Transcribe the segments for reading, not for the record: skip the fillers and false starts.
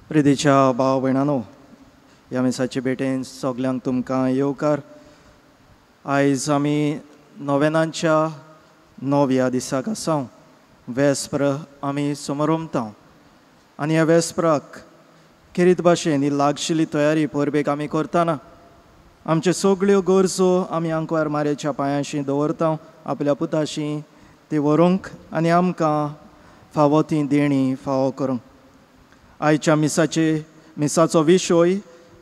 प्रिदेच्या भाव भयणानो, ह्या मिसाचे भेटेन सगल्यांक तुमकां येवकार. आयज आमी नोवेनांच्या 9व्या दिसाक आसा. वेस्पर आमी समोर उमतां आनी ह्या वेस्पराक किरीत भाशेन ही लागशिल्ली तयारी परबेक आमी करतना आमच्यो सगळ्यो गरजो आमी आंकवार मारेच्या पांयाशी दवरता, आपल्या पुताशी ती व्हरूंक आनी आमकां फावो ती देणी फावो करूंक. आयच्या मिसाचो विशय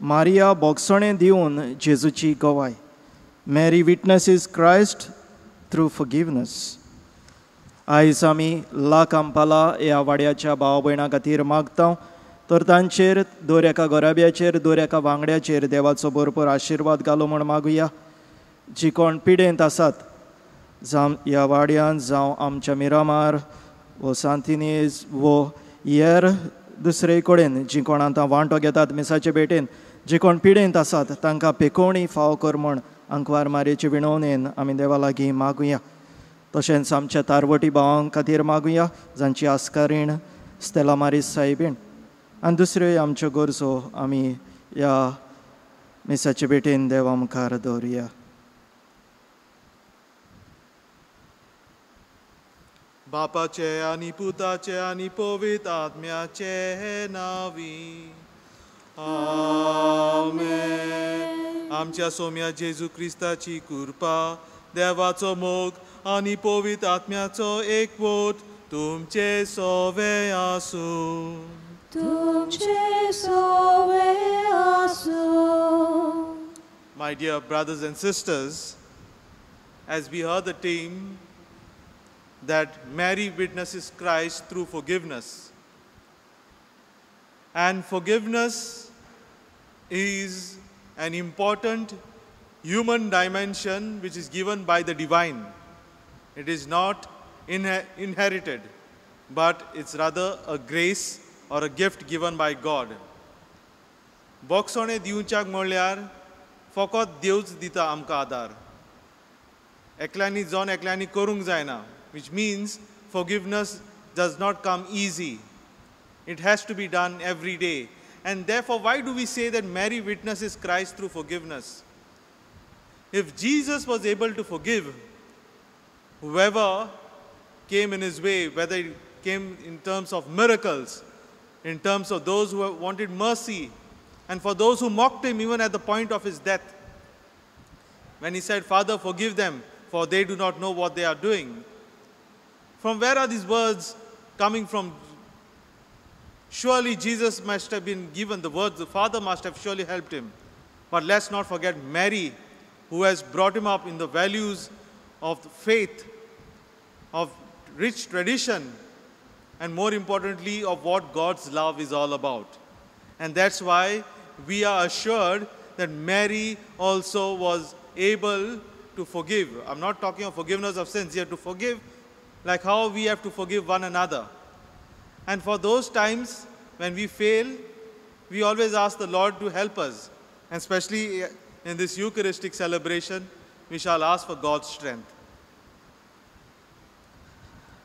मारिया बोगसणें दिवन जेजूची गोवाय. Mary witnesses Christ through forgiveness. आयज आमी ला कांपाला ह्या वाड्याच्या भाव भयणां खातीर मागता, तर तांचेर दर एका गोराब्याचेर दर एका वांगड्याचेर देवाचो भरपूर आशिर्वाद घालो म्हूण मागुया. जी कोण पिडेंत आसात, जावं ह्या वाड्यान जावं आमच्या मिरामार वो सांतिनेज वो हेर दुसरे कडेन जी कोण आतां वांटो घेतात मिसाचे भेटेन, जी कोण पिडेंत आसात तांकां पेकोवणी फाव कर म्हूण आंकवार मारयेचे विणवणेन आमी देवा लागीं मागुया. तशेंच आमच्या तारवटी भावां खातीर मागुया, जांची आस्कारीण स्टेला मारीस सायबीण, आनी दुसऱ्यो आमच्यो गरजो आमी ह्या मिसाचे भेटेन देवा मुखार दवरुया. बापाचे आनी पुताचे आनी पवित्र आत्म्याचे नांवी आमेन. आमच्या सोम्या जेजू क्रिस्ताची कृपा, देवाचो मोग आनी पवित्र आत्म्याचो एकवट तुमचे सोवे आसूं. My dear brothers and sisters, as we heard the theme that Mary witnesses Christ through forgiveness, and forgiveness is an important human dimension which is given by the divine. It is not inherited, but it's rather a grace or a gift given by God. बोगसोणें दिवच्याक म्हणल्यार फकत देवच दिता आमकां आदार. एकल्यांनी जावन एकल्यांनी करूंक जायना, which means forgiveness does not come easy. It has to be done every day. And therefore, why do we say that Mary witnesses Christ through forgiveness? If Jesus was able to forgive whoever came in his way, whether it came in terms of miracles, in terms of those who wanted mercy, and for those who mocked him even at the point of his death, when he said, "Father, forgive them, for they do not know what they are doing." From where are these words coming from? Surely Jesus must have been given the words. The Father must have surely helped him. But let's not forget Mary, who has brought him up in the values of faith, of rich tradition, and more importantly, of what God's love is all about. And that's why we are assured that Mary also was able to forgive. I'm not talking of forgiveness of sins here, to forgive like how we have to forgive one another. And for those times when we fail, we always ask the Lord to help us. And especially in this Eucharistic celebration, we shall ask for God's strength.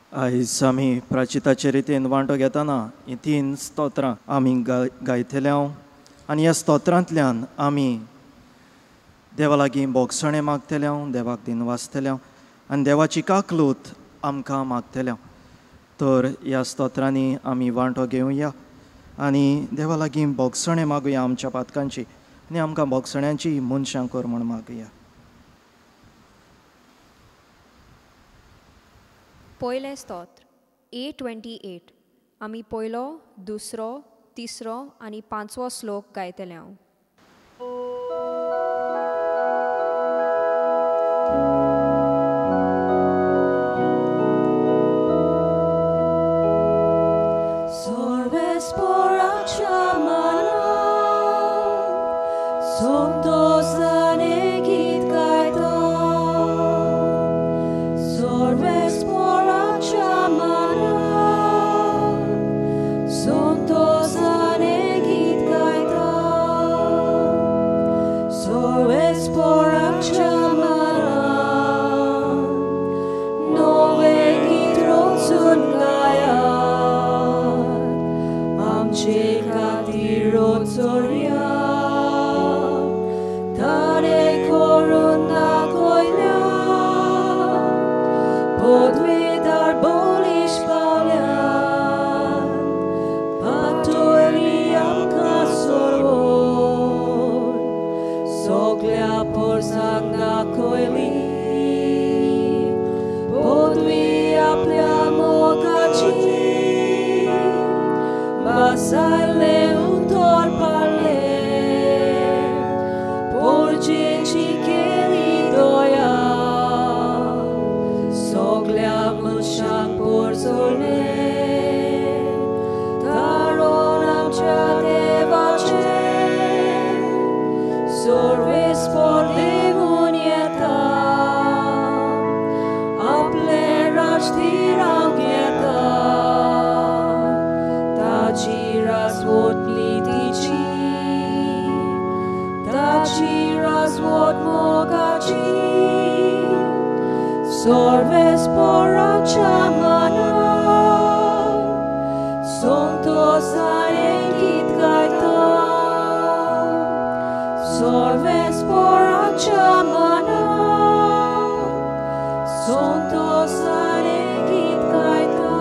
आयज आमी प्राचिताचे रितीन वांटो घेतना ही 3 स्तोत्रां आमी गायतल्या, आनी ह्या स्तोत्रांतल्यान आमी देवा लागीं बोगसणें मागतल्या, देवाक दिन वाचतल्या, आनी देवाची काकलूत आमकां मागतल्या. तर ह्या स्तोत्रांनी आमी वांटो घेवया आनी देवा लागीं बोगसणें मागुया आमच्या पातकांची, आनी आमकां बोगसण्यांची मनशां कर म्हूण मागुया. पयलें स्तोत्र A28. आमी पयलो, दुसरो, तिसरो आनी 5वो श्लोक गायतले. Ache katiro zoria Tare koruna koila Podwe dar bolish palyan Patori akasorvon Soglia por sanga koili Podwe apliamo kachi Basale utor pale Porge chikeli doya Soglia mulshang por zole Taronam chate vache Sorves por demonieta Aple rajtirang yeta Tachiras vot litici Tachiras vot mogaci Sorves por achamana Sontos aegit gaita Sorves por achamana Sontos aegit gaita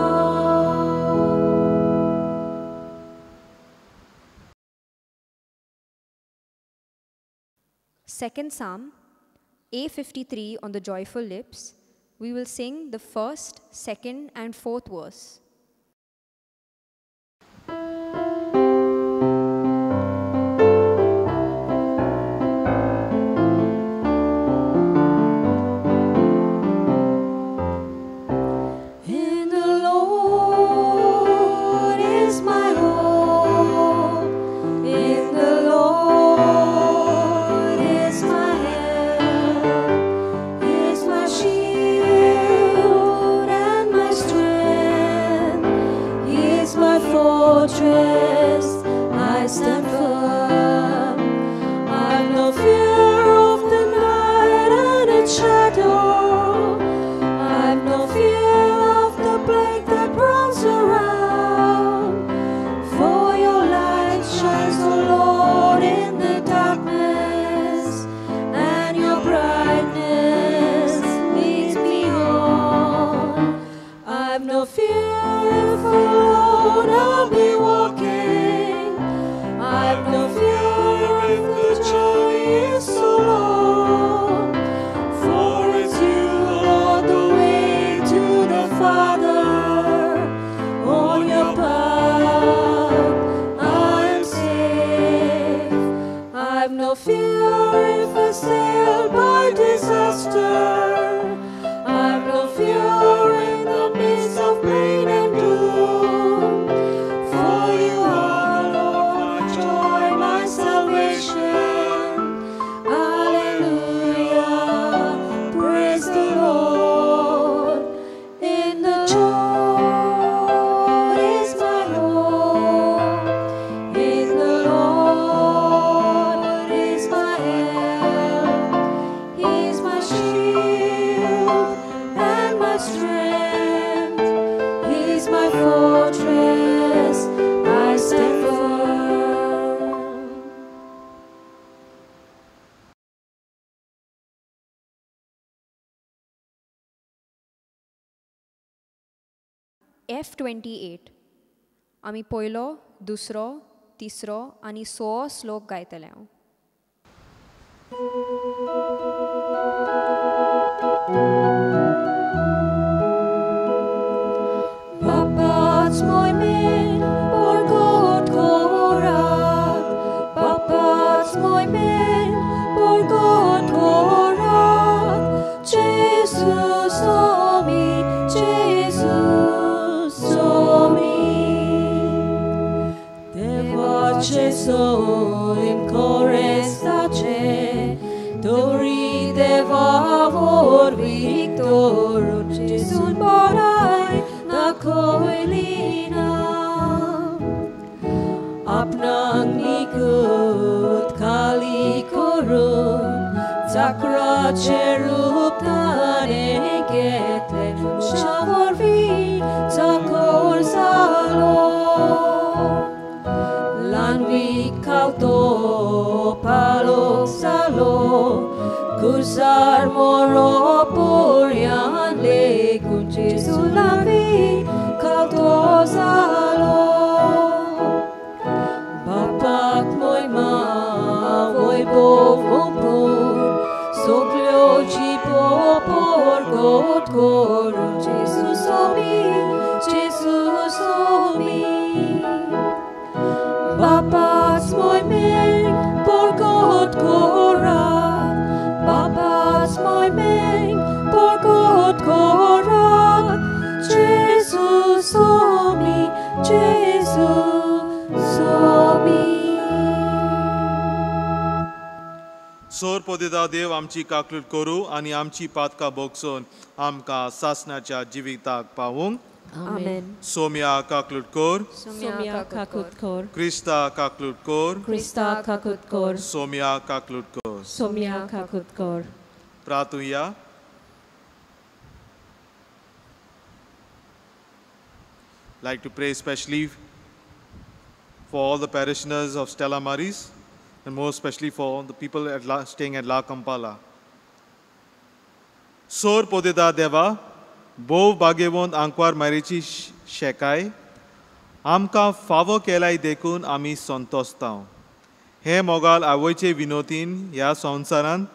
Second Psalm, A53 on the joyful lips. We will sing the first, second, and fourth verse. In the Lord is my hope. In the Lord is my help. Is my shield and my strength. He is my fortress. I stand firm. I've no fear of the night and its shadow. I've no fear of the plague that prowls around. For your light shines, O Lord, in the darkness, and your brightness leads me on. I've no fear if alone I'll be walking. I've no fear if the journey is so long. For it's you, Lord, the way to the Father. On your path, I am safe. I've no fear if I sail by disaster. I've no fear in the midst of pain and doom. For you are, Lord, my joy, my salvation. Hallelujah, praise the Lord. In the Lord is my hope. In the Lord is my help. He is my shield and my strength. He is my fortress. I stand firm. F28. आमी पयलो, दुसरो, तिसरो आनी सवो श्लोक गायतले हांव. Papa's mooi min, por God korat. Papa's mooi min, por God korat. Jesus saw me, Jesus saw me. Devoce soim corestace, Dori devavor victorul, Jesus borai na koilina. Apnang likut kali korun, Zakra cherup tane getle, Shavor vi zakor salon. Usar moro porian le kunche sulavi kaltozalo. Bapak moi ma voi povopor soglio ci popor god korun Jesus omi Bapak moi men por god korak Bapak moi men por god korak Jesus omi सोर पोदिता देव आमची काकलूट करू आणि आमची पातका बोगसून आमकां सासनाच्या जिविताक पावूंक. Amen. सोम्या काकलूट कोर, Somya kakutkor क्रिस्ता काकलूट कोर, Krista kakutkor सोम्या काकलूट कोर. Somya kakutkor प्रार्थूया. Like to pray especially for all the parishioners of Stella Maris and more especially for the people staying at La Kampala. Sor podeda deva, bov bagevont ankwar marichi shekai, amka favo kelai dekun ami sontostam. He mogal avoiche vinotin ya संवसारान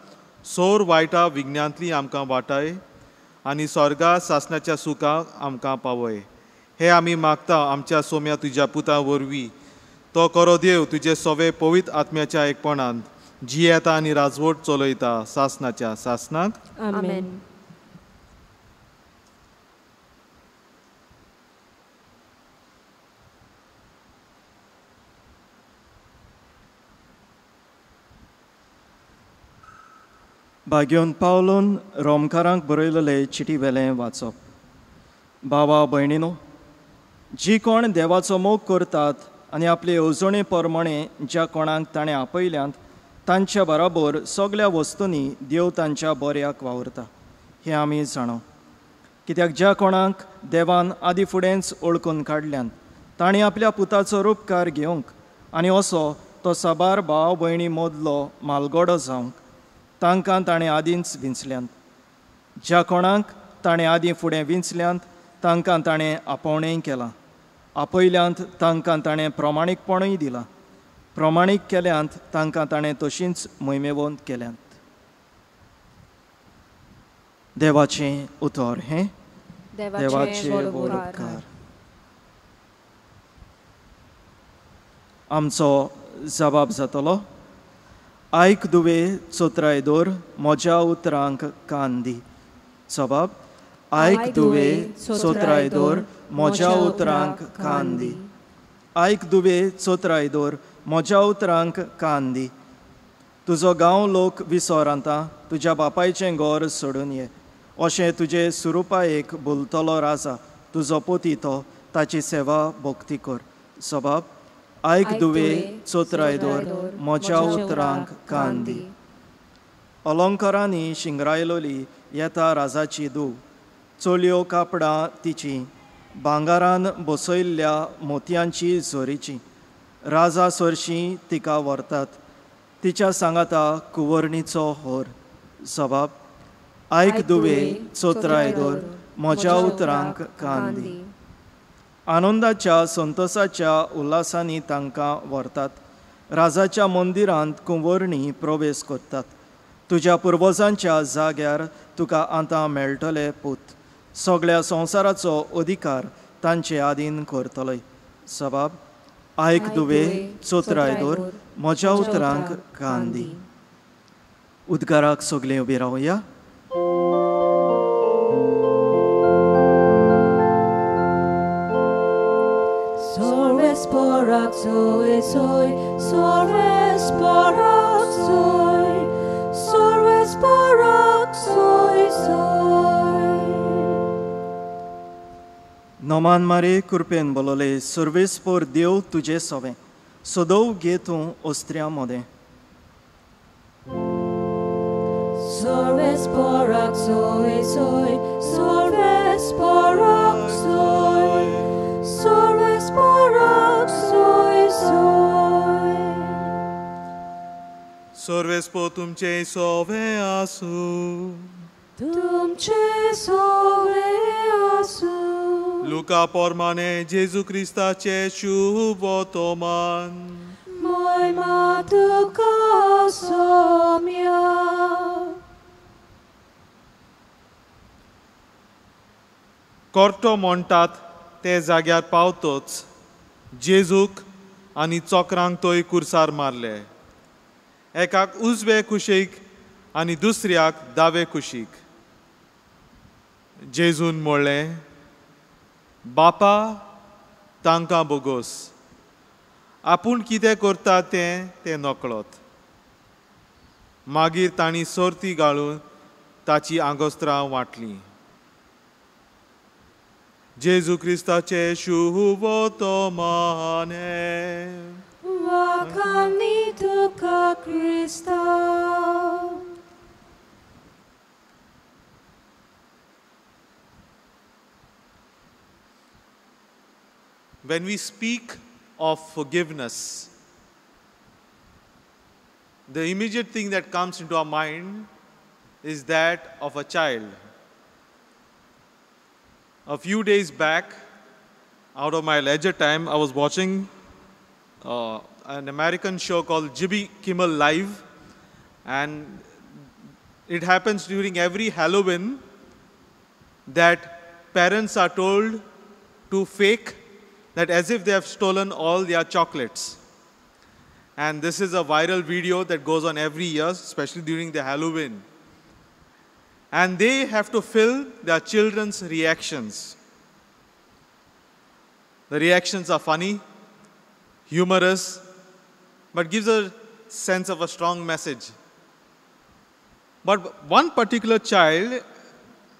सोर वायटा विज्ञानतली आमकां वाटाय आनी स्वर्गा सासनाच्या सुखाक आमकां पावय. हे आमी मागता आमच्या सोम्या तुज्या पुता वरवीं. तो करो देव तुजे सवे पवित्र आत्म्याच्या एकपणान जियेता आनी राजवट चलयता सासनाच्या सासनाक. Amen भाग्योन पावलोन रोमकारांक बरयलेले चिटी वेलें वाचप. भावा भयणीनो, जी कोण देवाचो मोग करतात आनी आपले येवजणे प्रमाणे ज्या कोणाक ताणें आपयल्यांत तांच्या बराबर सगळ्या वस्तूंनी देव तांच्या बऱ्याक वावरता हें आमी जाणो. कित्याक ज्या कोणाक देवान आदी फुडेंच ओळखून काडल्यान ताणें आपल्या पुताचो उपकार घेवंक आनी असो तो साबार भाव भयणी मदलो मालगडो जावंक तांकां ताणें आदींच विंचल्यांत. ज्या कोणाक ताणें आदीं फुडें विंचल्यांत तांकां ताणें आपोवणेंय केलां. आपयल्यांत तांकां ताणें प्रमाणीकपणूय दिलां. प्रमाणीक केल्यांत तांकां ताणें तशींच मोहिमेवंत केल्यांत. देवाचें उतर हें देवाचे उपकार. आमचो जबाब जातलो. आयक दुवे चोत्राय दोर म्हज्या उतरांक कान दी. जबाब. आयक दुवे चोत्राय दोर म्हज्या उतरांक कान दी. आयक दुवे चोत्राय दोर म्हज्या उतरांक कान दी. तुजो गांव लोक विसरांता तुज्या बापायचें घर सोडून ये. अशें तुजे सुरुपायेक भुलतलो राजा तुजो पोती तो ताची सेवा भोक्ती कर. जबाब. आयक दुवे चोत्राय दोर म्हज्या उतरांक कान दी. अलंकारांनी शिंगरायलोली येता राजाची धूव. चोलयो कापडां तिची भांगारान बसयल्ल्या मोतयांची झोरीची. राजा सरशीं तिका व्हरतात. तिच्या सांगाता कुंवरणीचो होर. जबाब. आयक दुवे चोत्राय दोर म्हज्या उतरांक कान दी. आनंदाच्या संतोसाच्या उल्हासांनी तांकां व्हरतात. राजाच्या मंदिरांत कुंवरणी प्रवेश करतात. तुज्या पुर्वजांच्या जाग्यार तुका आतां मेळटले पूत. सगळ्या संवसाराचो अधिकार तांचे आदीन करतलोय. जबाब. आयक दुवे चोत्राय दोर म्हज्या उतरांक कान दी. उद्गाराक सगळीं उबी रावया. Sorves porak soy soy Sorves porak soy Sorves porak soy soy. Noman मारे कृपेन बोलोले सर्वेस पोर देव तुजे सवें सदोव घे तूं ओस्त्र्या मोदें. Sorves porak soy soy Sorves porak soy Sorves porak soy soy. सर्वेस्पो तुमचे सोवे आसूं. तुमचे सोवे आसूं. लुका पोरमाने जेजू क्रिस्ताचे शुभ वर्तमान. Moima tuka somia. कोर्टो म्हणटात ते जाग्यार पावतोच जेजूक आनी चोकरांक तोय कुर्सार मारले. एकाक उजवे कुशीक आनी दुसऱ्याक दावे कुशीक. जेजून म्हणलें, बापा तांकां बोगोस. आपूण कितें करता तें नकळत. मागीर तांणी सोरती घालून ताची आगोस्त्रां वांटलीं. जेजू क्रिस्ताचे शुभ वर्तमाने. Wakami tuka Krista. When we speak of forgiveness, the immediate thing that comes into our mind is that of a child. A few days back, out of my leisure time, I was watching an American show called Jimmy Kimmel Live, and it happens during every Halloween that parents are told to fake that as if they have stolen all their chocolates. And this is a viral video that goes on every year, especially during the Halloween. And they have to film their children's reactions. The reactions are funny, humorous, but gives a sense of a strong message. But one particular child,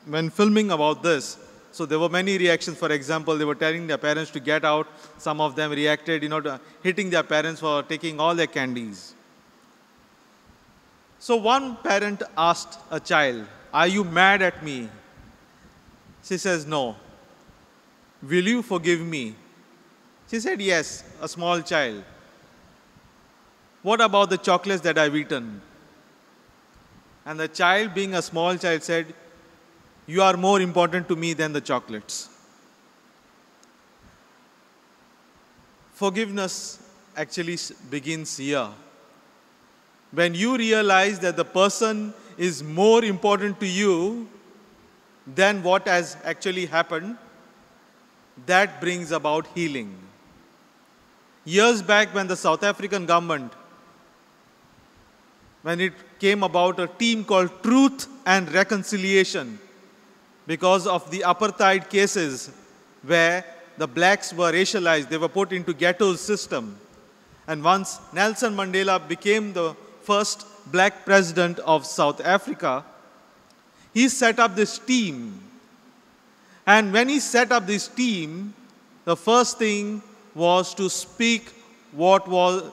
when filming about this, so there were many reactions. For example, they were telling their parents to get out. Some of them reacted, hitting their parents for taking all their candies. So one parent asked a child, "Are you mad at me?" She says, "No." "Will you forgive me?" She said, "Yes," a small child. "What about the chocolates that I've eaten?" And the child, being a small child, said, "You are more important to me than the chocolates." Forgiveness actually begins here. When you realize that the person is more important to you than what has actually happened, that brings about healing. Years back, when the South African government, when it came about a team called Truth and Reconciliation, because of the apartheid cases where the blacks were racialized, they were put into ghetto system. And once Nelson Mandela became the first black president of South Africa, he set up this team. And when he set up this team, the first thing was to speak what was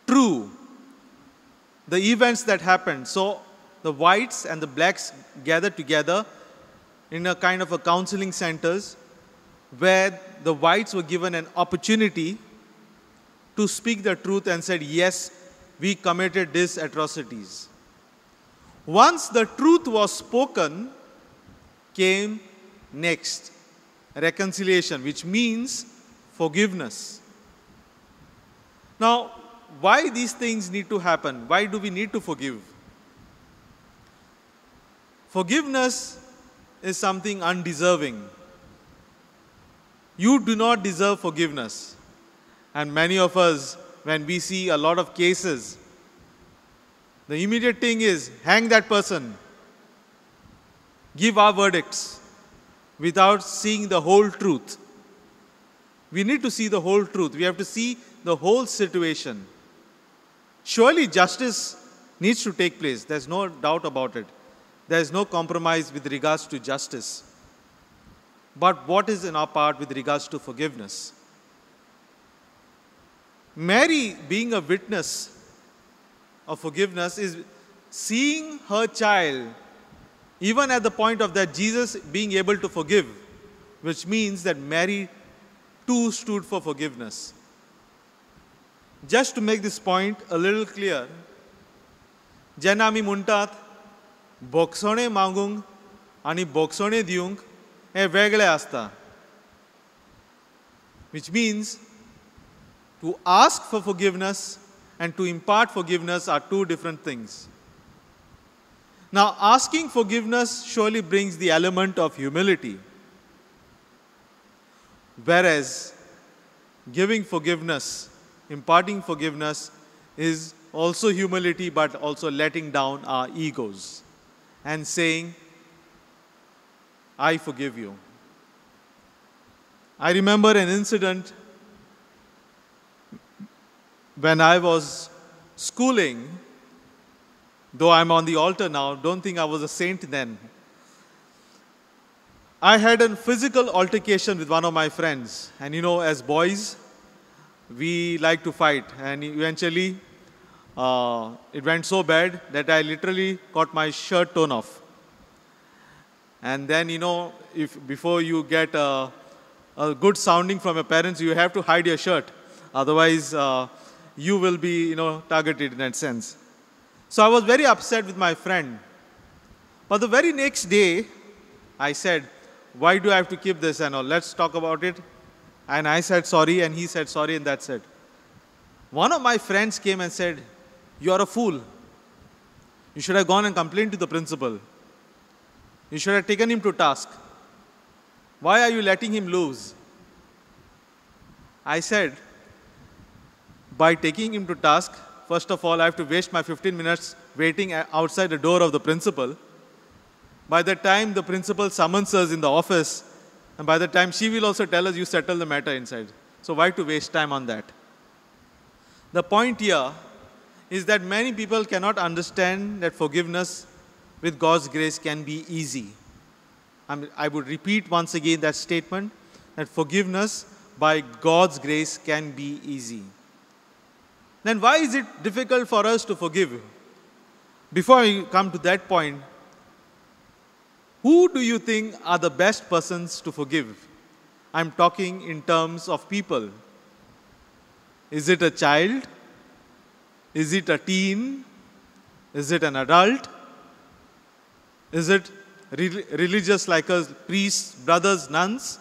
true, the events that happened. So the whites and the blacks gathered together in a kind of a counseling centers where the whites were given an opportunity to speak the truth and said, yes, we committed these atrocities. Once the truth was spoken, came next reconciliation, which means forgiveness. Now, why these things need to happen? Why do we need to forgive? Forgiveness is something undeserving. You do not deserve forgiveness. And many of us, when we see a lot of cases, the immediate thing is, hang that person. Give our verdicts without seeing the whole truth. We need to see the whole truth. We have to see the whole situation. Surely justice needs to take place. There's no doubt about it. There's no compromise with regards to justice. But what is in our part with regards to forgiveness? Mary, being a witness of forgiveness, is seeing her child, even at the point of that Jesus being able to forgive, which means that Mary too stood for forgiveness. Just to make this point a little clear, जेन्ना आमी म्हणटात बोगसोणें मागूंक आनी बोगसोणें दिवंक हें वेगळें आसता. Which means to ask for forgiveness and to impart forgiveness are two different things. Now, asking forgiveness surely brings the element of humility, whereas giving forgiveness, imparting forgiveness, is also humility, but also letting down our egos and saying, I forgive you. I remember an incident when I was schooling, though I'm on the altar now, don't think I was a saint then. I had a physical altercation with one of my friends. And you know, as boys, we like to fight. And eventually, it went so bad that I literally got my shirt torn off. And then, you know, before you get a good sounding from your parents, you have to hide your shirt. Otherwise, you will be, you know, targeted in that sense. So I was very upset with my friend. But the very next day, I said, why do I have to keep this and all? Let's talk about it. And I said sorry, and he said sorry, and that's it. One of my friends came and said, you are a fool. You should have gone and complained to the principal. You should have taken him to task. Why are you letting him loose? I said, by taking him to task, first of all, I have to waste my 15 minutes waiting outside the door of the principal. By the time the principal summons us in the office, and by the time she will also tell us, you settle the matter inside. So why to waste time on that? The point here is that many people cannot understand that forgiveness with God's grace can be easy. I would repeat once again that statement, that forgiveness by God's grace can be easy. Then why is it difficult for us to forgive? Before we come to that point, who do you think are the best persons to forgive? I'm talking in terms of people. Is it a child? Is it a teen? Is it an adult? Is it religious like us, priests, brothers, nuns?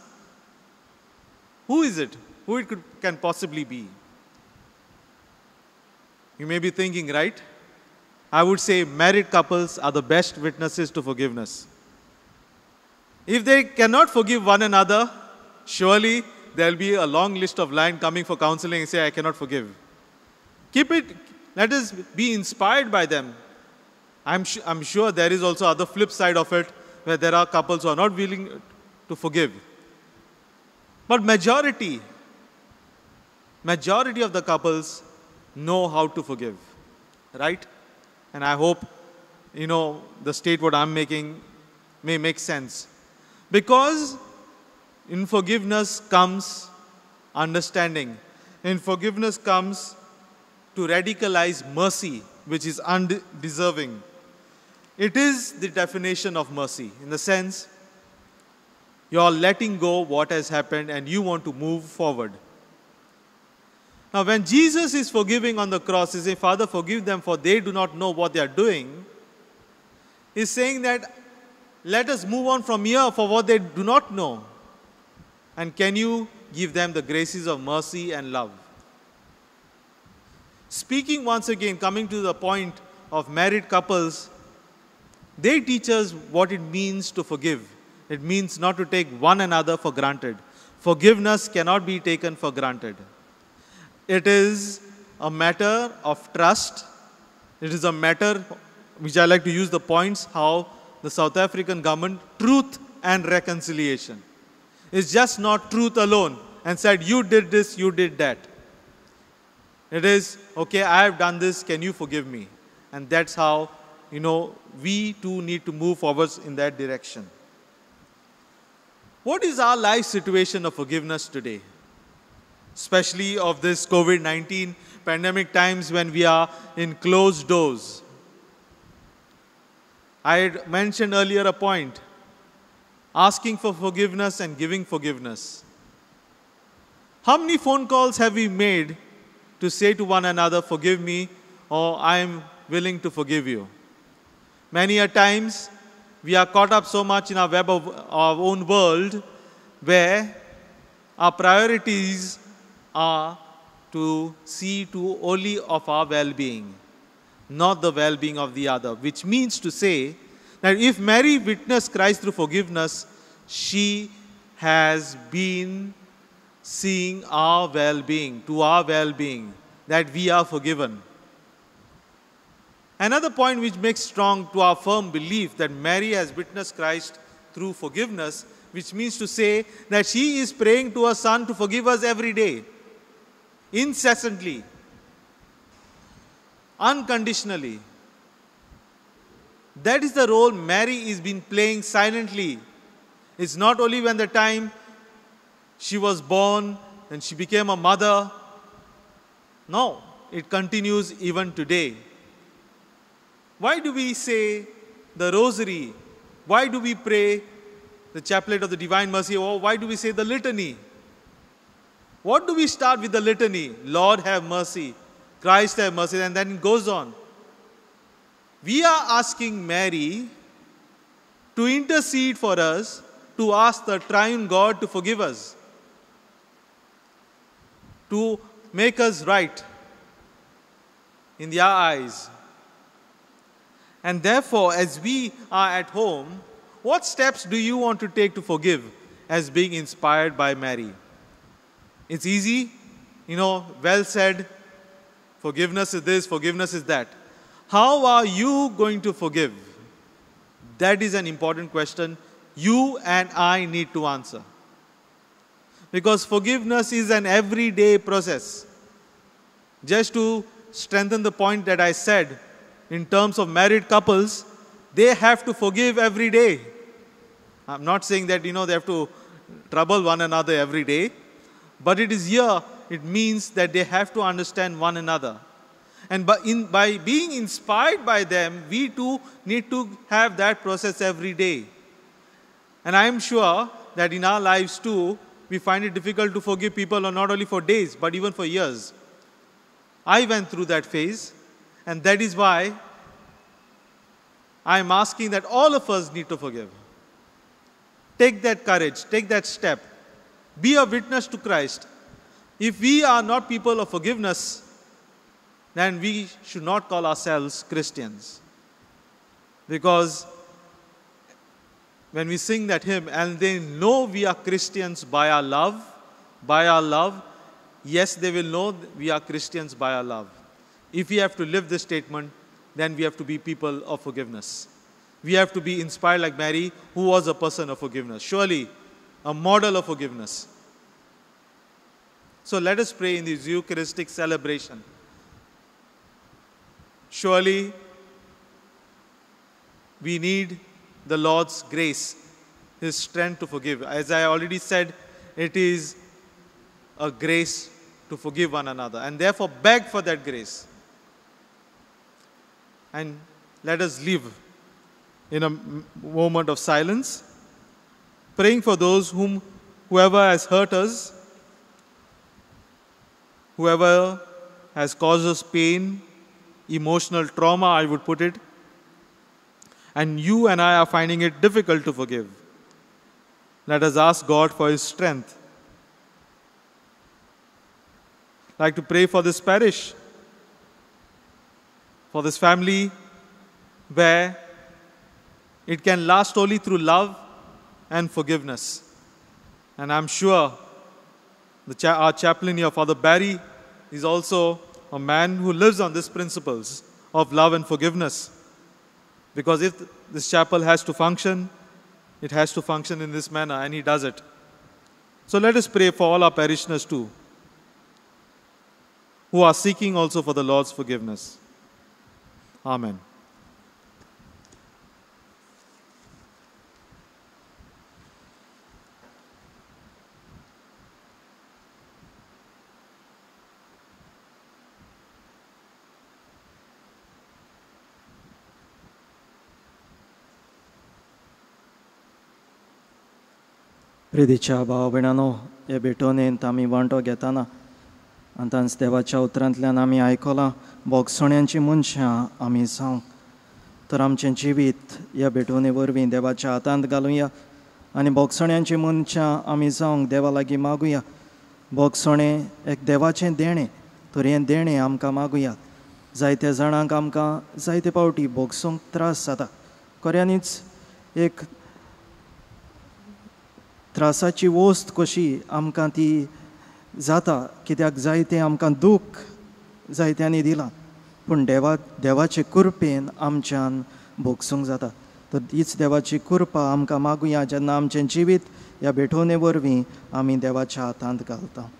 Who is it? Who it can possibly be? You may be thinking, right? I would say married couples are the best witnesses to forgiveness. If they cannot forgive one another, surely there will be a long list of lines coming for counseling and say, I cannot forgive. Keep it, let us be inspired by them. I'm sure there is also other flip side of it, where there are couples who are not willing to forgive. But majority of the couples know how to forgive, right? And I hope, you know, the statement I'm making may make sense. Because in forgiveness comes understanding. In forgiveness comes to radicalize mercy, which is undeserving. It is the definition of mercy, in the sense you're letting go what has happened and you want to move forward. Now, when Jesus is forgiving on the cross, he says, Father, forgive them, for they do not know what they are doing. He's saying that let us move on from here for what they do not know. And can you give them the graces of mercy and love? Speaking once again, coming to the point of married couples, they teach us what it means to forgive. It means not to take one another for granted. Forgiveness cannot be taken for granted. It is a matter of trust. It is a matter, which I like to use the points, how the South African government, truth and reconciliation. It's just not truth alone and said, you did this, you did that. It is, okay, I have done this, can you forgive me? And that's how, you know, we too need to move forward in that direction. What is our life situation of forgiveness today? Especially of this COVID-19 pandemic times when we are in closed doors. I had mentioned earlier a point, asking for forgiveness and giving forgiveness. How many phone calls have we made to say to one another, forgive me, or I am willing to forgive you. Many a times, we are caught up so much in our web of our own world where our priorities are to see to only of our well-being, not the well-being of the other, which means to say that if Mary witnessed Christ through forgiveness, she has been seeing our well-being, to our well-being, that we are forgiven. Another point which makes strong to our firm belief that Mary has witnessed Christ through forgiveness, which means to say that she is praying to her Son to forgive us every day, incessantly, unconditionally. That is the role Mary has been playing silently. It's not only when the time she was born and she became a mother. No, it continues even today. Why do we say the rosary? Why do we pray the chaplet of the Divine Mercy? Or why do we say the litany? What do we start with the litany? Lord have mercy, Christ have mercy, and then it goes on. We are asking Mary to intercede for us, to ask the triune God to forgive us, to make us right in their eyes. And therefore, as we are at home, what steps do you want to take to forgive as being inspired by Mary? It's easy, well said. Forgiveness is this, forgiveness is that. How are you going to forgive? That is an important question you and I need to answer. Because forgiveness is an everyday process. Just to strengthen the point that I said, in terms of married couples, they have to forgive every day. I'm not saying that, they have to trouble one another every day. But it is here, it means that they have to understand one another. And by being inspired by them, we too need to have that process every day. And I am sure that in our lives too, we find it difficult to forgive people not only for days, but even for years. I went through that phase. And that is why I am asking that all of us need to forgive. Take that courage, take that step. Be a witness to Christ. If we are not people of forgiveness, then we should not call ourselves Christians. Because when we sing that hymn, and they know we are Christians by our love, yes, they will know we are Christians by our love. If we have to live this statement, then we have to be people of forgiveness. We have to be inspired like Mary, who was a person of forgiveness. Surely, a model of forgiveness. So let us pray in this Eucharistic celebration. Surely, we need the Lord's grace, His strength to forgive. As I already said, it is a grace to forgive one another. And therefore, beg for that grace. And let us live in a moment of silence, praying for those whoever has hurt us, whoever has caused us pain, emotional trauma, I would put it, and you and I are finding it difficult to forgive. Let us ask God for His strength. I'd like to pray for this parish, for this family, where it can last only through love and forgiveness. And I'm sure our chaplain here, Father Barry, is also a man who lives on these principles of love and forgiveness. Because if this chapel has to function, it has to function in this manner, and he does it. So let us pray for all our parishioners too, who are seeking also for the Lord's forgiveness. Amen. प्रिदीच्या भाव भयणांनो, हे भेटोनेंत आमी वांटो घेताना आतांच देवाच्या उतरांतल्यान आमी आयकलां बोगसण्यांची मनशां आमी जावं तर आमचें जिवीत ह्या भेटोवणे वरवीं देवाच्या हातांत घालुया आनी बोगसण्यांची मनशां आमी जावंक देवा लागीं मागुया. बोगसणें एक देवाचें देणें, तर हें देणें आमकां मागुया. जायत्या जाणांक आमकां जायते पावटी बोगसूंक त्रास जाता. खऱ्यांनीच एक त्रासाची वस्त कशी आमकां ती जाता, कित्याक जायतें आमकां दूख जायत्यांनी दिलां, पूण देवाचे कृपेन आमच्यान भोगसूंक जाता. तर हीच देवाची कृपा आमकां मागुया जेन्ना आमचें जिवीत ह्या भेटोवणे वरवीं आमी देवाच्या हातांत घालता.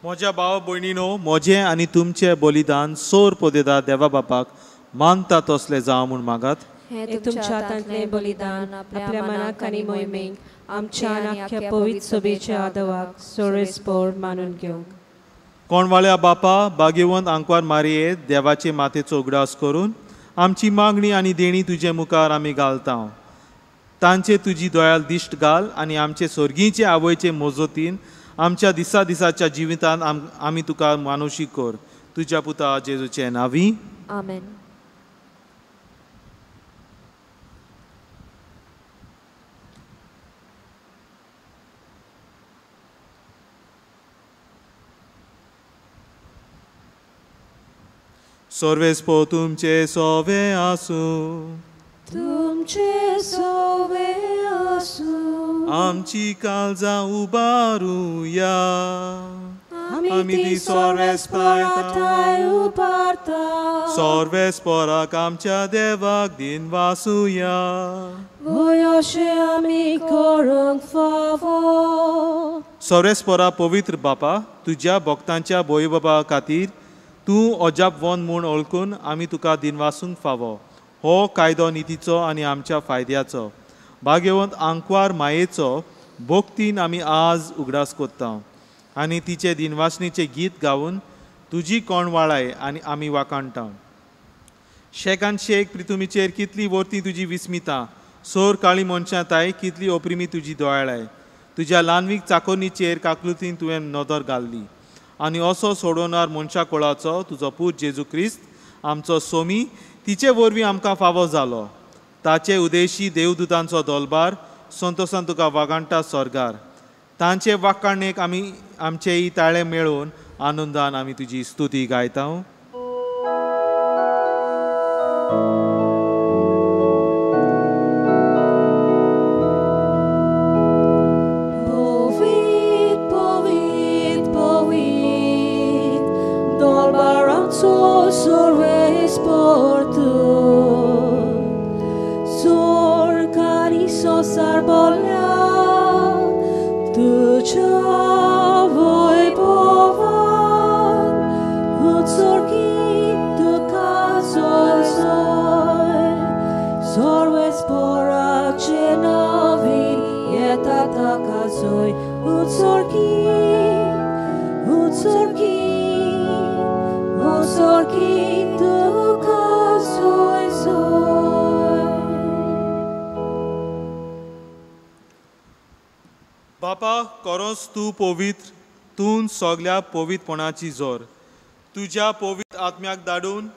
म्हज्या भाव भयणीनो, म्हजें आनी तुमचें बलिदान सोर पोदेदार देवा बापाक मानता तसलें जावं म्हूण मागात. हे तुमच्या हातांतलें बलिदान आपल्या मनाक आनी मोहिमेक आमच्या आख्या पवित्र सभेच्या आदवाक सोरेस्पोर मानून घेवंक. कोणवाळ्या बापा, भाग्यवंत आंकवार मारये, देवाचे मातेचो उगडास करून आमची मागणी आनी देणी तुजे मुखार आमी घालता. तांचे तुजी दोयाल दिश्ट घाल आनी आमचे स्वर्गीचे आवयचे मोजतीन आमच्या दिसा दिसाच्या जिवितांत आमी तुका मानुशी कर. तुज्या पुता जेजूचे नांवी. आमेन. सर्वेस्पो तुमचे सोवे आसूं, तुमचे सोवे आसूं, आमची काळजां उबारुया. आमी ती सोर्वेस्परांताय उबारता. सोर्वेस्पराक आमच्या देवाक दिन वासुया. वयोशे आमी करूंक फावो. सोर्वेस्परा पवित्र बापा, तुज्या भक्तांच्या भोय बाबा खातीर तूं अजाप वन म्हूण ओळखून आमी तुका दिनवासूंक फावो. हो कायदो नितीचो आनी आमच्या फायद्याचो. भाग्यवंत आंकवार मायेचो भोक्तीन आमी आज उगडास कोत्ता आनी तिचे दिनवासणीचे गीत गावन तुजी कोणवाळाय आनी आमी वाकाणटा. शेकान शेक प्रितुमीचेर कितली वर्ती तुजी विस्मिता, सोर काळी मनशांताय कितली ओप्रिमी तुजी दोळाय. तुज्या ल्हानवीक चाकोनीचेर काकलुतीन तुवें नदर घाल्ली आनी असो सोडवणार मनशा कोळाचो तुजो पूत जेजू क्रिस्त आमचो सोमी तिचे वरवीं आमकां फावो जालो. ताचे उदेशी देवदूतांचो दोलबार संतोशान तुका वागाणटा स्वर्गार. तांचे वाकाणेक आमी आमचेय ताळे मेळोवन आनंदान आमी तुजी स्तुती गायता. Sarbolla, tu ciò vuoi की तुका सोय सोय. बापा खरोच तूं पवित्र, तूं सगल्या पवित्रपणाची जोर. तुज्या पवित्र आत्म्याक धाडून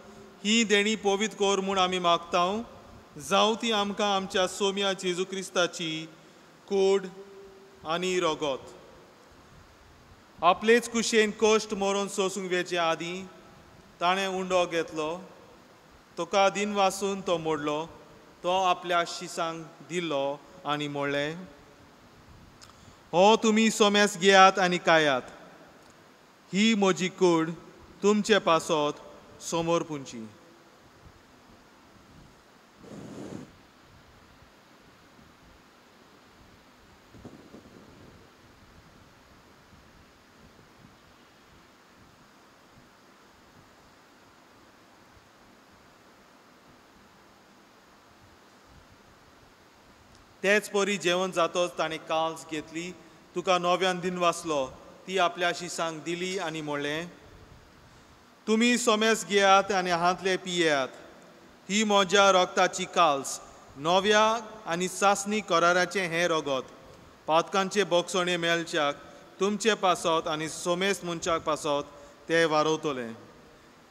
ही देणी पवित्र कोर म्हूण आमी मागतां. जावं ती आमकां आमच्या सोम्या जेजू क्रिस्ताची कूड आनी रोगोत. आपलेच कुशेन कश्ट मरून सोसूंक वेचे आदीं ताणें उंडो घेतलो. तुका दिन वासून तो मोडलो. तो आपल्या शिसांक दिल्लो आनी म्हणलें, हो तुमी सोमेस घेयात आनी खायात. ही म्हजी कूड तुमचे पासत समोर पुंची. तेच परी जेवण जातोच ताणें काल्स घेतली. तुका नव्यान दिन वाचलो. ती आपल्या शिसांक दिली आनी म्हणलें, तुमी सोमेस घेयात आनी हातले पियेयात. ही म्हज्या रोगताची काल्स, नव्या आनी सासणी कराराचें हें रोगोत. पातकांचे बोगसणे मेलच्याक तुमचे पासत आनी सोमेस मनशाक पासत ते वारोवतले.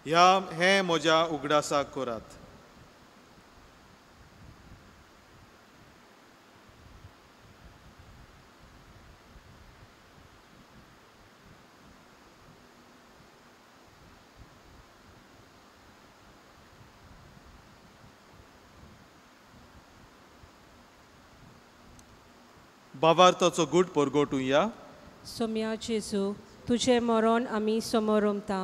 हें म्हज्या उगडासाक करात. भावार्थाचो गूट परगोटुया. सोम्या जेजू, तुझें मरण आमी समोरमता.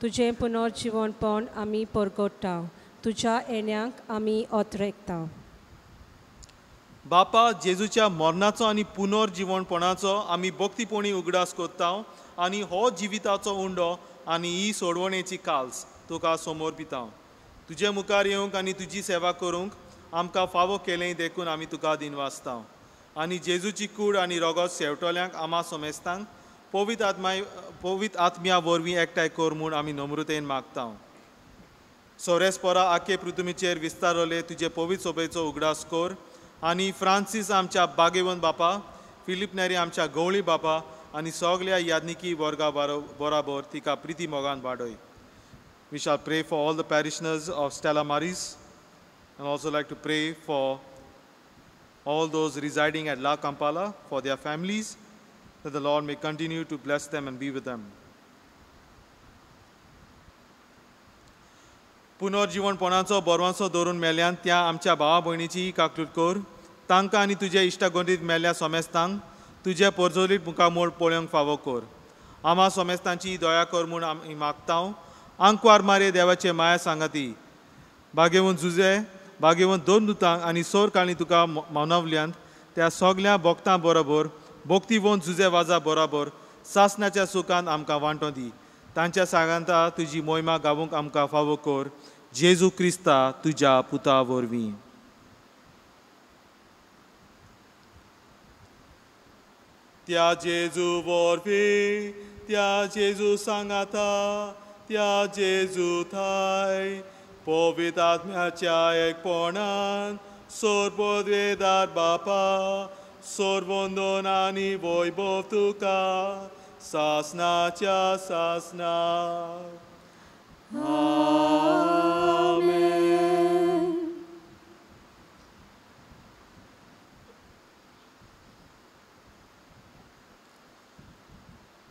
तुझें पुनर्जीवनपण आमी परगोडटा. तुज्या येण्याक आमी ओतरेकता. बापा जेजूच्या मरणाचो आनी पुनर्जीवनपणाचो आमी भक्तीपणी उगडास करता आनी हो जिविताचो उंडो आनी ही सोडवणेची काल्स तुका समोर पिता. तुजे मुखार येवंक आनी तुजी सेवा करूंक आमकां फावो केलें देखून आमी तुका दिन वाचता. आनी जेजूची कूड आनी रोगोत शेवटोल्यांक आमा सोमेस्तांक पवित्र आत्म्या वरवीं एकठांय कर म्हूण आमी नम्रतेन मागता. सोरेस्पोरा आखे पृथ्वीचेर विस्तारले तुजे पवित्र सोबेचो उगडास कर. आनी फ्रांसीस आमच्या बागेवन बापा, फिलीप नेरी आमच्या गवळी बापा आनी सगल्या यादनिकी वर्गा बराबर तिका प्रिती मोगान वाडय. We shall pray for all the parishioners of Stella Maris and also like to pray for all those residing at La Kampala for their families, that the Lord may continue to bless them and be with them. पुनर्जीवनपणाचो बरवांचो धरून मेल्यान त्या आमच्या भावा भयणीची काकलूट कर. तांकां आनी तुज्या इश्टागोंडीत मेल्ल्या सोमेस्तांक तुजे परजोलीत मुखामोड पळोवंक फावो कर. आमा सोमेस्तांची दया कर म्हूण आमी मागता. आंकवार मारे देवाचे माया सांगाती बागेवन झुजे बागेवन दोन दुतांक आनी सोर काळी तुका मानवल्यांत त्या सगल्या भक्तां बरोबर भक्तीवंत झुजे वाजा बरोबर सासणाच्या सुखांत आमकां वांटो दी. तांच्या सांगांता तुजी मोहिमा गावूंक आमकां फावो कर. जेजू क्रिस्ता तुज्या पुता वरवीं. त्या जेजू वरवीं त्या जेजू सांगाता त्या जेजू थाय पवित्र आत्म्याच्या एकपणान सोर्बोद्वेदार बापा सोर्बोंदोन आनी वैभव तुका सासनाच्या सासना. आमेन.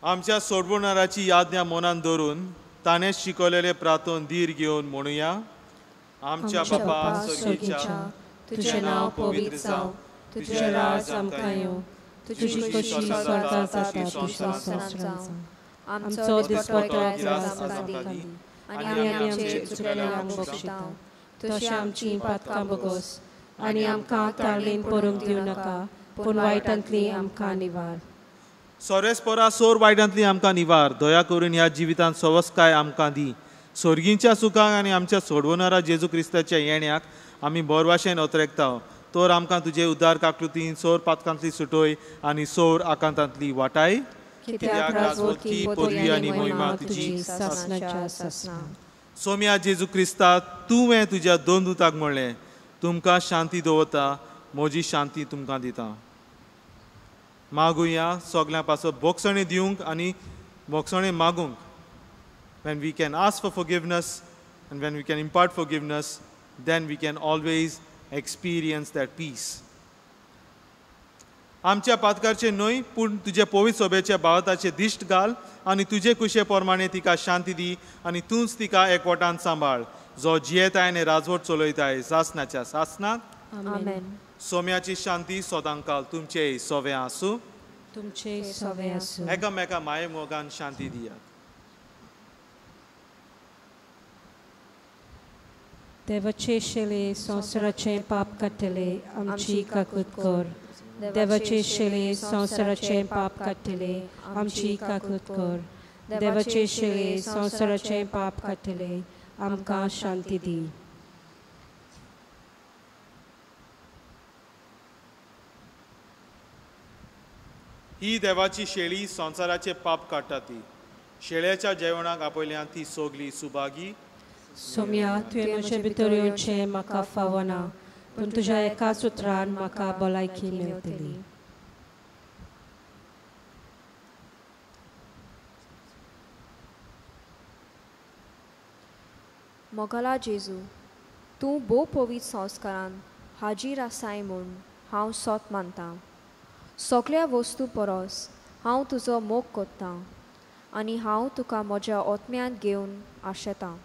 आमच्या सोडवणाराची आज्ञा मनान धरून ताणें शिकवलेले प्रार्थन धीर घेवन म्हणुया. आमच्या बापा स्वर्गीच्या तुझें नांव पवित्र जावं. तुजें राज आमकां येवं. तुजी कशी स्वर्गांत जाता तशी जावं. आमचो दिसपट्टो त्रास आमकां दी आनी आमचे चुकल्यांक बक्षिता. तशें आमची पातकां बगोस आनी आमकां ताळणेन पडूंक दिवं नाका, पूण वायटांतली आमकां निवार. सोरेस्पोरा सोर वायटांतली आमकां निवार. दया करून ह्या जिवितांत सवस्काय आमकां दी. स्वर्गींच्या सुखाक आनी आमच्या सोडवणारा जेजू क्रिस्ताच्या येण्याक आमी बरवाशेन ओतरेकता. तर आमकां तुजे उद्दार काकलुतीन सोर पातकांतली सुटोय आनी सोर आकांतांतली वाटाय. कित्याक राजवटी पोरगी आनी मोहिमा तुजी सासणाच्या सासना. सोम्या जेजू क्रिस्ता तुवें तुज्या दोन दुताक म्हणलें तुमकां शांती दवरता म्हजी शांती तुमकां दिता. मागुया सगळ्यां पासो बोगसणे दिवंक आनी बोगसणे मागूंक. When we can ask for forgiveness and when we can impart forgiveness, then we can always experience that peace. आमच्या पातकारचे न्हय पूण तुजे पवित्र सोबेच्या बावताचे दिश्ट घाल आनी तुजे कुशे प्रमाणे तिका शांती दी आनी तूंच तिका एकवटान सांबाळ जो जियेताय आनी राजवट चलयताय सासनाच्या सासनाक. आमेन. सोम्याची शांती सोदांकाल तुमचे सोवे आसूं. तुमचे सवे आसूं. एकामेका माये मोगान शांती दियात. देवाचे शेले संवसाराचे पाप काडटले आमची काकूट कर. देवाचे शेले संवसाराचे पाप काडटले आमची काकूट कर. देवाचे शेले संवसाराचे पाप काडटले आमकां शांती दी. ही देवाची शेळी संवसाराचे पाप काडटा ती. शेळ्याच्या जेवणाक आपयल्यान ती सोगली सुभागी. सोम्या तुवें म्हजे भितर येवचें म्हाका फावना पूण तुज्या एकाच उतरान म्हाका भलायकी मेळटली. मोगाला जेजू तूं भोव पवित्र संस्कारान हाजीर आसाय म्हूण हांव सोत मानतां. सगळ्या वस्तू परस हांव तुजो मोग कोत्तां आनी हांव तुका म्हज्या ओतम्यांत घेवन आशेतां.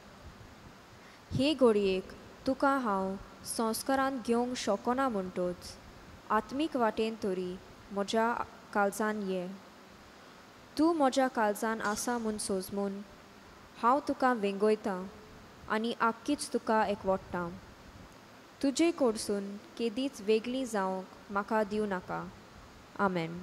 हे घडयेक तुका हांव संस्कारान घेवंक शकना म्हणटूच आत्मीक वाटेन तरी म्हज्या काळजान ये. तूं म्हज्या काळजान आसा म्हूण सोजमून हांव तुका वेंगयतां आनी आख्खीच तुका एकवट्टां. तुजे कडसून केदीच वेगळी जावंक म्हाका दिवं नाका. आमेन.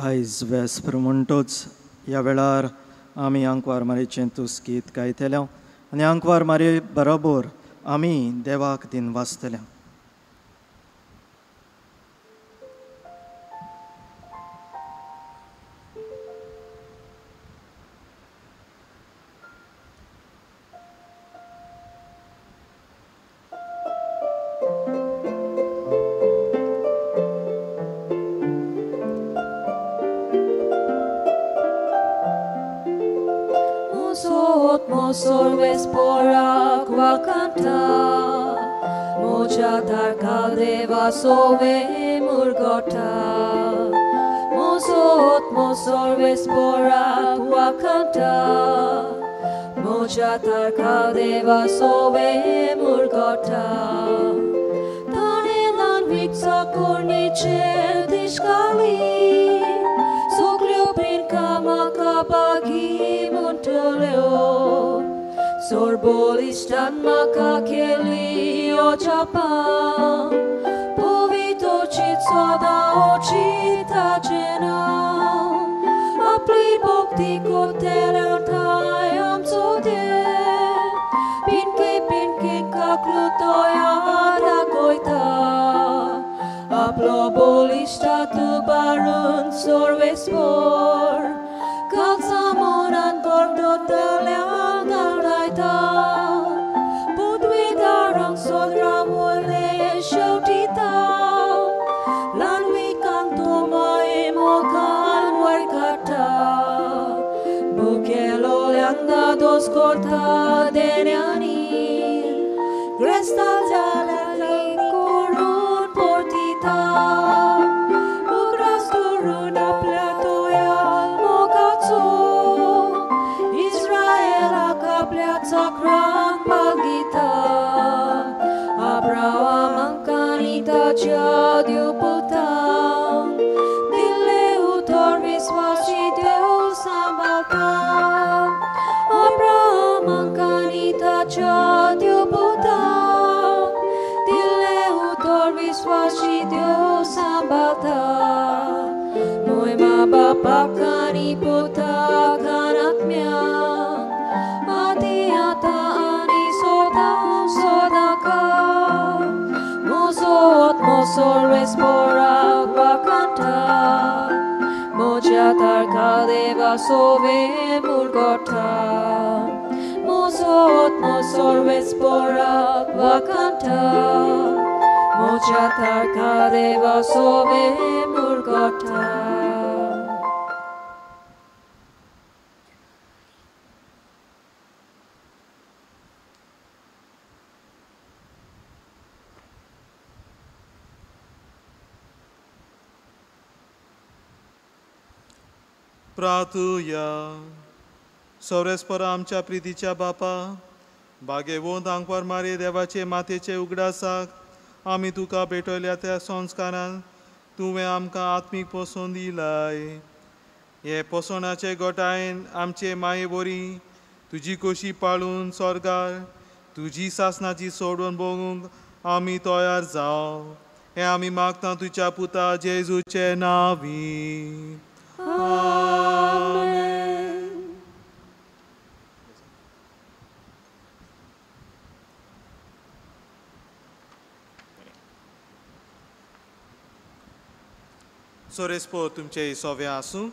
आयज वेस्पर म्हणटोच ह्या वेळार आमी आंकवार मारेचें तुस्कीत गायतल्या आनी आंकवार मारे बरोबर आमी देवाक दिन वाचतल्या. Sorves porak wakanta moja tarkal deva sove murgota mosorves porak wakanta moja tarkal deva sove murgota tanelan viksa korniche dishkali soglio pinka makapagi muntoleo Sorbolistan makakeli očapa, povito čit soda očitače. Aplo bolista tu barun sorvespor, kalsamonan kordo telang galdaita, pudwidarang sodra wole syautita, lanwi kanto mai mokan warkata, bukelo leanda dos korta deniani, gresta jalali korun portita, ugras turun aplatoya mokatso, Israel akaplat sakran bagita, Abraham angkanita jadiu putang, dile utor viswasi Deus sambaltan, Abraham angkanita jadiu putang, dile utor viswasi Deus sambaltan, moi mabapakani puta kanatmyang, ati-ata ani sodam sodaka, mosot mosor vesporak vakanta, mojatar kadeva sove murgota, mosot mosor vesporak vakanta, mojatar kadeva sove murgota. प्रार्थूया. सौरेस्पर आमच्या प्रितीच्या बापा, बागेवंत हांगपार मारे देवाचे माथेचे उगडासाक आमी तुका भेटयल्या त्या संस्कारान तुवें आमकां आत्मीक पोसोन दिलाय. हे पोसोनाचे गोठायेन आमचे माये बोरी तुजी कशी पाळून स्वर्गार तुजी सासनाची सोडून भोगूंक आमी तयार जाव. हे आमी मागता तुज्या पुता जेजूचे नांवी. सोरेस्पो तुमचे सोवे आसूं.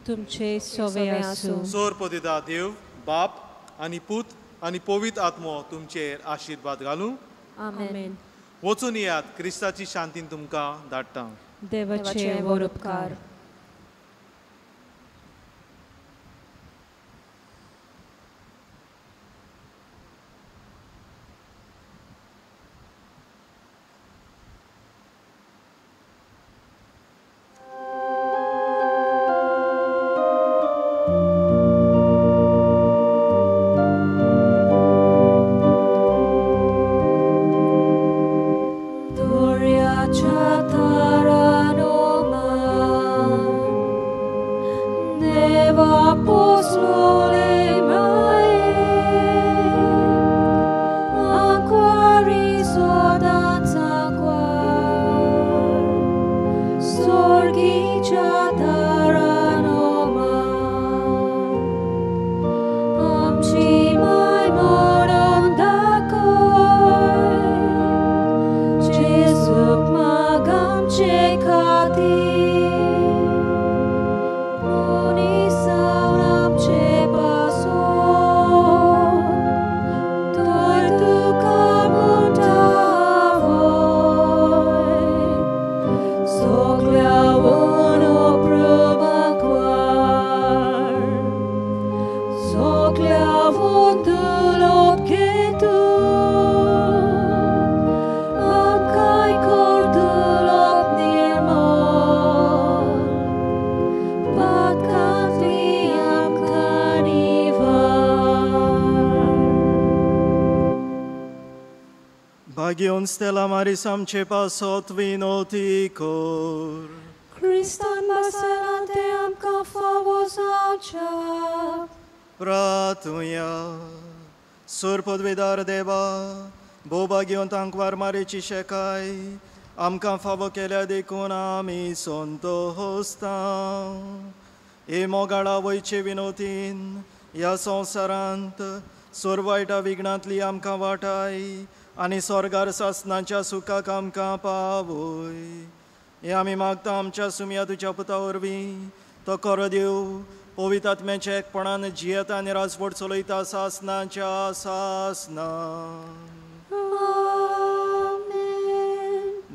तुमचे सोवे आसूं. सोर पदिता देव बाप आनी पूत आनी पवित्र आत्मो तुमचेर आशिर्वाद घालूं. आमेन. वचून येयात, क्रिस्ताची शांतीन तुमकां धाडटा. देवाचे वर उपकार. Stella Marisam cepa sot vinoticor. Christan baselante am ca favos aucia. Pratuia, sur podvidar deva, boba giontanquar marici shecai, am ca favo kelea de conami sonto hosta. E mogala voice vinotin, या संवसारांत सोरवायटा विघ्नांतली आमकां वाटाय आनी स्वर्गार सासनाच्या सुखाक आमकां पावय. हे आमी मागता आमच्या सुमया तुज्या पुता वरवीं तो खरो देव पवित्र आत्म्याच्या एकपणान जियेता आनी राजवट चलयता सासनाच्या सासना.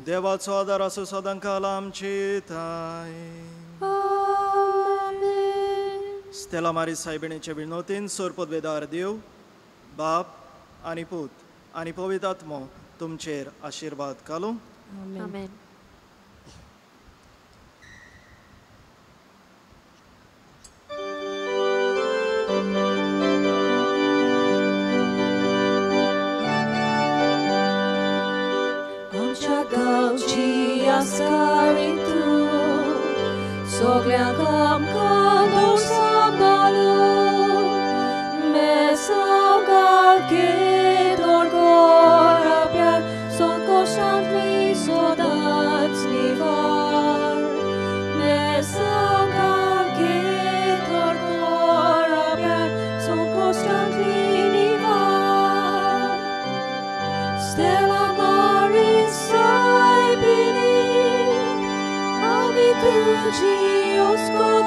देवाचो आदार असो सदां काल आमचे थाय. स्टेला मारी सायबिणीचे विणवतीन सोर पदवेदार देव बाप आनी पूत आनी पवित्र आत्मो तुमचेर आशिर्वाद घालूं. आमेन. आमच्या गांवची आसकारी तूं सगळ्यांक आमकां दोर सांबाळूं. मेसावगाल केदोर गोराप्यार संकोशांतली सदांच निवार. मेसावगाल केदोर गोराप्यार संकोशांतली निवार. Stella Maris saibini, ami tuji oskot